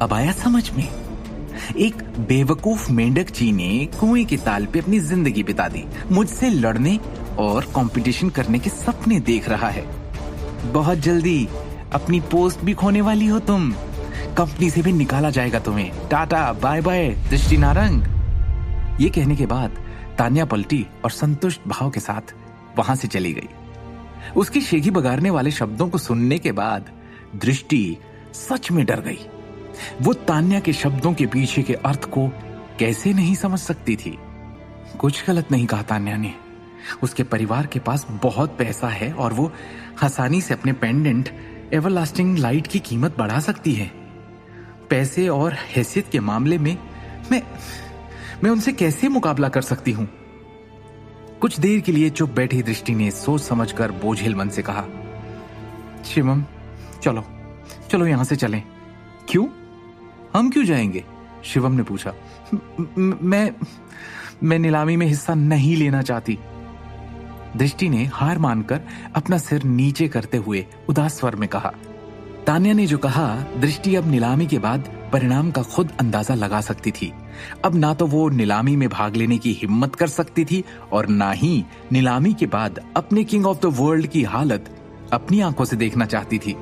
अब आया समझ में। एक बेवकूफ मेंढक जी ने कुएं के ताल पे अपनी जिंदगी बिता दी, मुझसे लड़ने और कंपटीशन करने के सपने देख रहा है। बहुत जल्दी अपनी पोस्ट भी खोने वाली हो तुम, कंपनी से भी निकाला जाएगा तुम्हें। टाटा बाय बाय दृष्टि नारंग। ये कहने के बाद तान्या पलटी और संतुष्ट भाव के साथ वहां से चली गई। उसकी शेखी बगाड़ने वाले शब्दों को सुनने के बाद दृष्टि सच में डर गई। वो तान्या के शब्दों के पीछे के अर्थ को कैसे नहीं समझ सकती थी। कुछ गलत नहीं कहा तान्या ने। उसके परिवार के पास बहुत पैसा है और वो आसानी से अपने पेंडेंट एवरलास्टिंग लाइट की कीमत बढ़ा सकती है। पैसे और हैसियत के मामले में मैं उनसे कैसे मुकाबला कर सकती हूं? कुछ देर के लिए चुप बैठी दृष्टि ने सोच समझकर बोझिल मन से कहा, शिवम चलो चलो यहां से चलें। क्यों? हम क्यों जाएंगे? शिवम ने पूछा। मैं नीलामी में हिस्सा नहीं लेना चाहती। दृष्टि ने हार मानकर अपना सिर नीचे करते हुए उदास स्वर में कहा। तान्या ने जो कहा, दृष्टि अब नीलामी के बाद परिणाम का खुद अंदाजा लगा सकती थी। अब ना तो वो नीलामी में भाग लेने की हिम्मत कर सकती थी और ना ही नीलामी के बाद अपने किंग ऑफ द वर्ल्ड की हालत अपनी आंखों से देखना चाहती थी।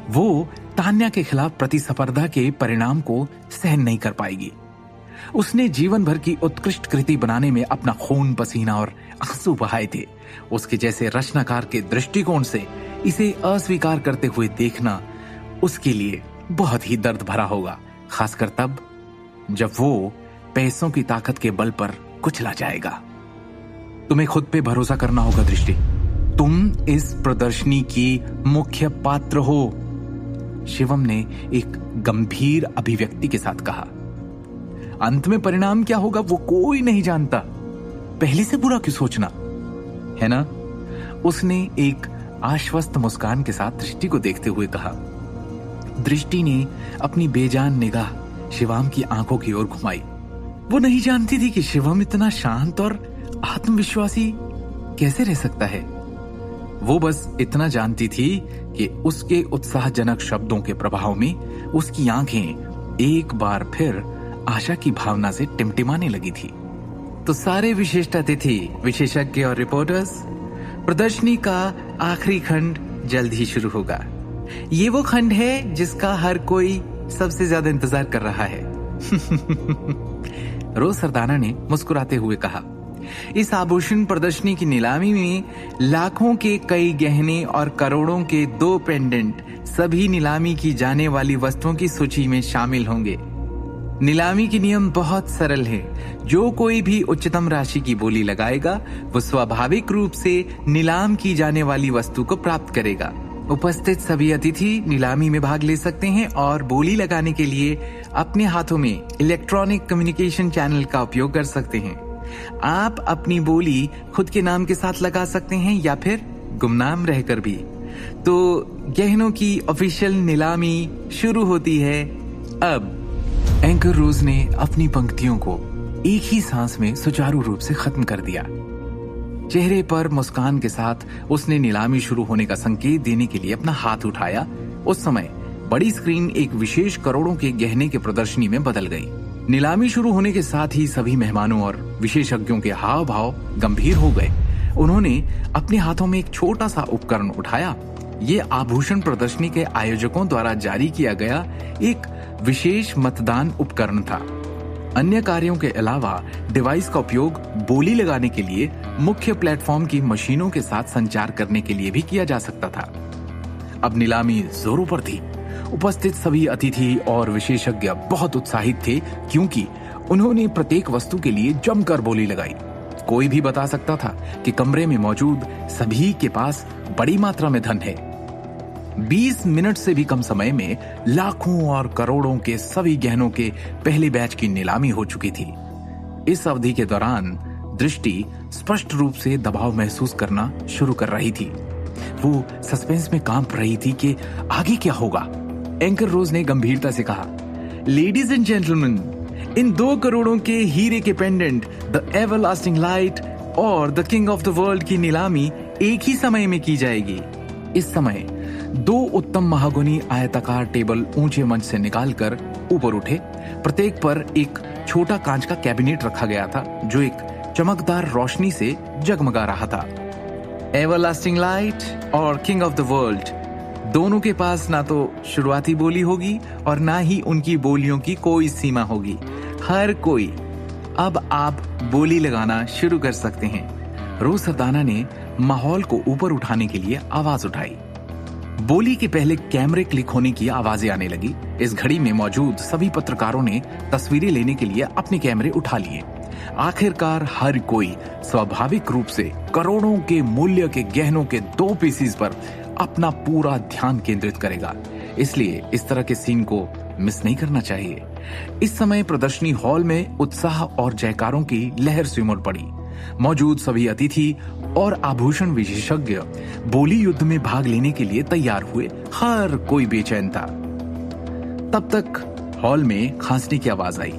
वो तान्या के खिलाफ प्रतिस्पर्धा के परिणाम को सहन नहीं कर पाएगी। उसने जीवन भर की उत्कृष्ट कृति बनाने में अपना खून पसीना और आंसू बहाए थे। उसके जैसे रचनाकार के दृष्टिकोण से इसे अस्वीकार करते हुए देखना उसके लिए बहुत ही दर्द भरा होगा, खासकर तब जब वो पैसों की ताकत के बल पर कुचला जाएगा। तुम्हें खुद पे भरोसा करना होगा दृष्टि। तुम इस प्रदर्शनी की मुख्य पात्र हो, शिवम ने एक गंभीर अभिव्यक्ति के साथ कहा। अंत में परिणाम क्या होगा वो कोई नहीं जानता, पहले से बुरा क्यों सोचना, है ना? उसने एक आश्वस्त मुस्कान के साथ दृष्टि को देखते हुए कहा। दृष्टि ने अपनी बेजान निगाह शिवम की आंखों की ओर घुमाई। वो नहीं जानती थी कि शिवम इतना शांत और आत्मविश्वासी कैसे रह सकता है। वो बस इतना जानती थी कि उसके उत्साहजनक शब्दों के प्रभाव में उसकी आंखें एक बार फिर आशा की भावना से टिमटिमाने लगी थी। तो सारे विशिष्ट अतिथि, विशेषज्ञ और रिपोर्टर्स, प्रदर्शनी का आखिरी खंड जल्द ही शुरू होगा। ये वो खंड है जिसका हर कोई सबसे ज्यादा इंतजार कर रहा है। रोज सरदाना ने मुस्कुराते हुए कहा। इस आभूषण प्रदर्शनी की नीलामी में लाखों के कई गहने और करोड़ों के 2 पेंडेंट सभी नीलामी की जाने वाली वस्तुओं की सूची में शामिल होंगे। नीलामी के नियम बहुत सरल है। जो कोई भी उच्चतम राशि की बोली लगाएगा वो स्वाभाविक रूप से नीलाम की जाने वाली वस्तु को प्राप्त करेगा। उपस्थित सभी अतिथि नीलामी में भाग ले सकते हैं और बोली लगाने के लिए अपने हाथों में इलेक्ट्रॉनिक कम्युनिकेशन चैनल का उपयोग कर सकते हैं। आप अपनी बोली खुद के नाम के साथ लगा सकते हैं या फिर गुमनाम रहकर भी। तो गहनों की ऑफिशियल नीलामी शुरू होती है अब। एंकर रोज ने अपनी पंक्तियों को एक ही सांस में सुचारू रूप से खत्म कर दिया। चेहरे पर मुस्कान के साथ उसने नीलामी शुरू होने का संकेत देने के लिए अपना हाथ उठाया। उस समय बड़ी स्क्रीन एक विशेष करोड़ों के गहने के प्रदर्शनी में बदल गई। नीलामी शुरू होने के साथ ही सभी मेहमानों और विशेषज्ञों के हाव भाव गंभीर हो गए। उन्होंने अपने हाथों में एक छोटा सा उपकरण उठाया। ये आभूषण प्रदर्शनी के आयोजकों द्वारा जारी किया गया एक विशेष मतदान उपकरण था। अन्य कार्यों के अलावा डिवाइस का उपयोग बोली लगाने के लिए मुख्य प्लेटफॉर्म की मशीनों के साथ संचार करने के लिए भी किया जा सकता था। अब नीलामी जोरों पर थी। उपस्थित सभी अतिथि और विशेषज्ञ बहुत उत्साहित थे क्योंकि उन्होंने प्रत्येक वस्तु के लिए जमकर बोली लगाई। कोई भी बता सकता था कि कमरे में मौजूद सभी के पास बड़ी मात्रा में धन है। 20 मिनट से भी कम समय में लाखों और करोड़ों के सभी गहनों के पहले बैच की नीलामी हो चुकी थी। इस अवधि के दौरान दृष्टि स्पष्ट रूप से दबाव महसूस करना शुरू कर रही थी। वो सस्पेंस में कांप रही थी कि आगे क्या होगा। एंकर रोज ने गंभीरता से कहा, लेडीज एंड जेंटलमैन, इन 2 करोड़ों के हीरे के पेंडेंट, द एवरलास्टिंग लाइट और the king of the world की नीलामी एक ही समय में की जाएगी। इस समय 2 उत्तम महागुनी आयताकार टेबल ऊंचे मंच से निकालकर ऊपर उठे। प्रत्येक पर एक छोटा कांच का कैबिनेट रखा गया था जो एक चमकदार रोशनी से जगमगा रहा था। एवरलास्टिंग लाइट और किंग ऑफ द वर्ल्ड, दोनों के पास ना तो शुरुआती बोली होगी और ना ही उनकी बोलियों की कोई सीमा होगी। हर कोई, अब आप बोली लगाना शुरू कर सकते हैं। रोज सरदाना ने माहौल को ऊपर उठाने के लिए आवाज उठाई। बोली के पहले कैमरे क्लिक होने की आवाजें आने लगी। इस घड़ी में मौजूद सभी पत्रकारों ने तस्वीरें लेने के लिए अपने कैमरे उठा लिए। आखिरकार हर कोई स्वाभाविक रूप से करोड़ों के मूल्य के गहनों के 2 पीसीज पर अपना पूरा ध्यान केंद्रित करेगा। इसलिए इस तरह के सीन को मिस नहीं करना चाहिए। इस समय प्रदर्शनी हॉल में उत्साह और जयकारों की लहर से उमड़ पड़ी। मौजूद सभी अतिथि और आभूषण विशेषज्ञ बोली युद्ध में भाग लेने के लिए तैयार हुए। हर कोई बेचैन था। तब तक हॉल में खांसने की आवाज आई।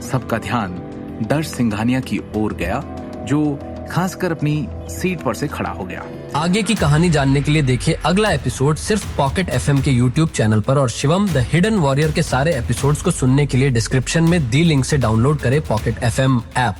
सबका ध्यान दर्श सिंघानिया की ओर गया, जो खांसकर अपनी सीट पर से खड़ा हो गया। आगे की कहानी जानने के लिए देखिए अगला एपिसोड सिर्फ पॉकेट एफएम के यूट्यूब चैनल पर, और शिवम द हिडन वॉरियर के सारे एपिसोड्स को सुनने के लिए डिस्क्रिप्शन में दी लिंक से डाउनलोड करें पॉकेट एफएम ऐप।